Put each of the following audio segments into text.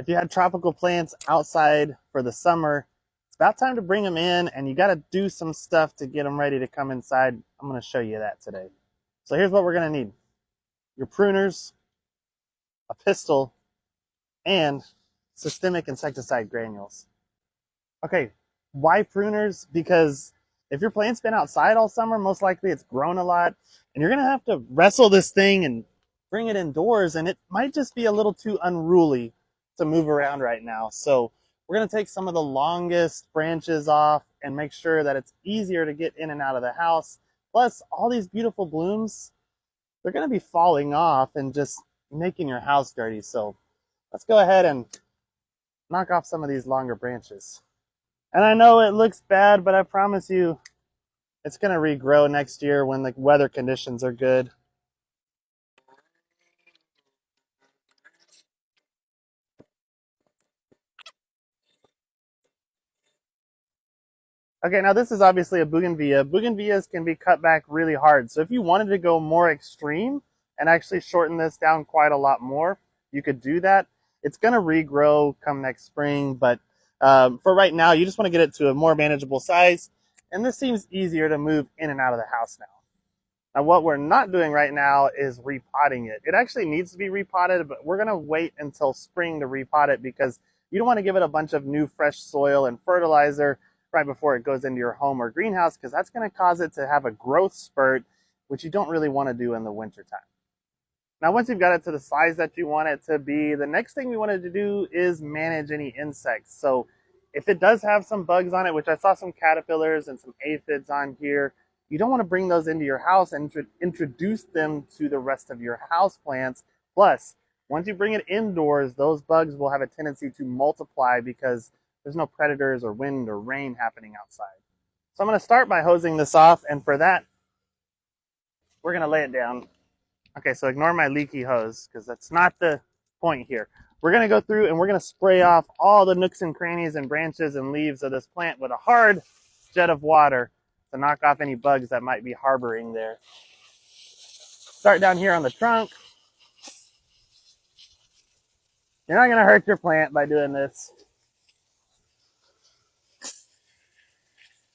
If you had tropical plants outside for the summer, it's about time to bring them in, and you got to do some stuff to get them ready to come inside. I'm going to show you that today. So here's what we're going to need: your pruners, a pistol, and systemic insecticide granules. Okay, why pruners? Because if your plant's been outside all summer, most likely it's grown a lot, and you're going to have to wrestle this thing and bring it indoors, and it might just be a little too unruly to move around right now. So we're going to take some of the longest branches off and make sure that it's easier to get in and out of the house. Plus, all these beautiful blooms, they're going to be falling off and just making your house dirty. So let's go ahead and knock off some of these longer branches. And I know it looks bad, but I promise you it's going to regrow next year when the weather conditions are good. Okay, now this is obviously a bougainvillea. Bougainvilleas can be cut back really hard. So if you wanted to go more extreme and actually shorten this down quite a lot more, you could do that. It's going to regrow come next spring, but for right now, you just want to get it to a more manageable size. And this seems easier to move in and out of the house now. Now, what we're not doing right now is repotting it. It actually needs to be repotted, but we're going to wait until spring to repot it because you don't want to give it a bunch of new fresh soil and fertilizer right before it goes into your home or greenhouse, because that's going to cause it to have a growth spurt, which you don't really want to do in the wintertime. Now, once you've got it to the size that you want it to be, the next thing we wanted to do is manage any insects. So if it does have some bugs on it, which I saw some caterpillars and some aphids on here, you don't want to bring those into your house and introduce them to the rest of your house plants. Plus, once you bring it indoors, those bugs will have a tendency to multiply because there's no predators or wind or rain happening outside. So I'm going to start by hosing this off, and for that, we're going to lay it down. Okay, so ignore my leaky hose because that's not the point here. We're going to go through and we're going to spray off all the nooks and crannies and branches and leaves of this plant with a hard jet of water to knock off any bugs that might be harboring there. Start down here on the trunk. You're not going to hurt your plant by doing this.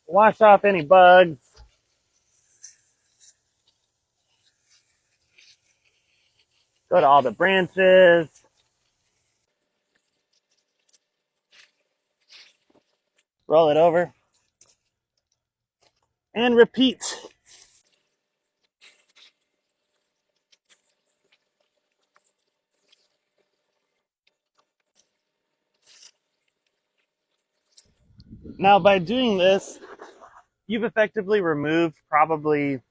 Wash off any bugs. Go to all the branches. Roll it over. And repeat. Now, by doing this, you've effectively removed probably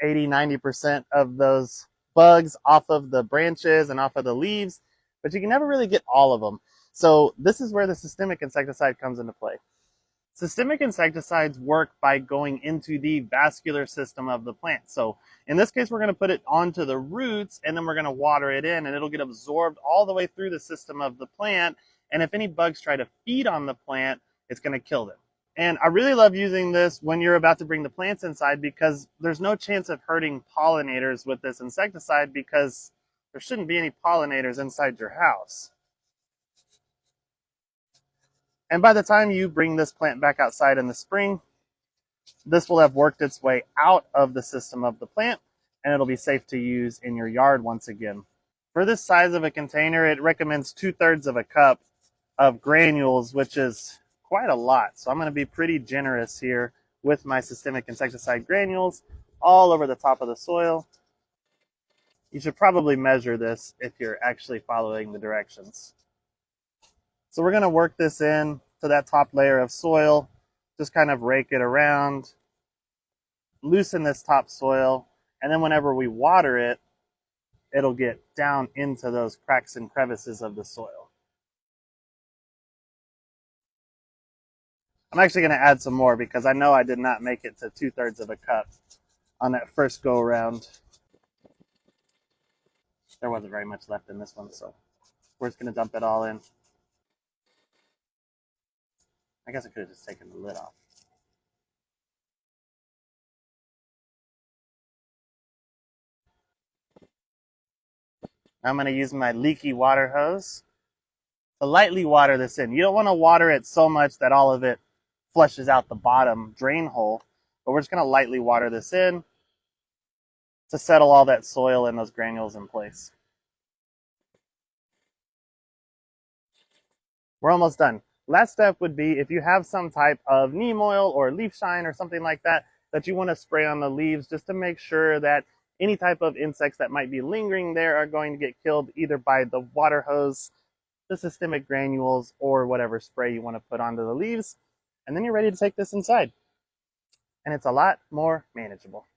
80-90% of those bugs off of the branches and off of the leaves, but you can never really get all of them. So this is where the systemic insecticide comes into play. Systemic insecticides work by going into the vascular system of the plant. So in this case, we're going to put it onto the roots and then we're going to water it in and it'll get absorbed all the way through the system of the plant. And if any bugs try to feed on the plant, it's going to kill them. And I really love using this when you're about to bring the plants inside because there's no chance of hurting pollinators with this insecticide because there shouldn't be any pollinators inside your house. And by the time you bring this plant back outside in the spring, this will have worked its way out of the system of the plant and it'll be safe to use in your yard once again. For this size of a container, it recommends 2/3 of a cup of granules, which is quite a lot. So I'm going to be pretty generous here with my systemic insecticide granules all over the top of the soil. You should probably measure this if you're actually following the directions. So we're going to work this in to that top layer of soil, just kind of rake it around, loosen this top soil, and then whenever we water it, it'll get down into those cracks and crevices of the soil. I'm actually going to add some more because I know I did not make it to 2/3 of a cup on that first go around. There wasn't very much left in this one, so we're just going to dump it all in. I guess I could have just taken the lid off. I'm going to use my leaky water hose to lightly water this in. You don't want to water it so much that all of it flushes out the bottom drain hole, but we're just going to lightly water this in to settle all that soil and those granules in place. We're almost done. Last step would be if you have some type of neem oil or leaf shine or something like that that you want to spray on the leaves just to make sure that any type of insects that might be lingering there are going to get killed either by the water hose, the systemic granules, or whatever spray you want to put onto the leaves. And then you're ready to take this inside. And it's a lot more manageable.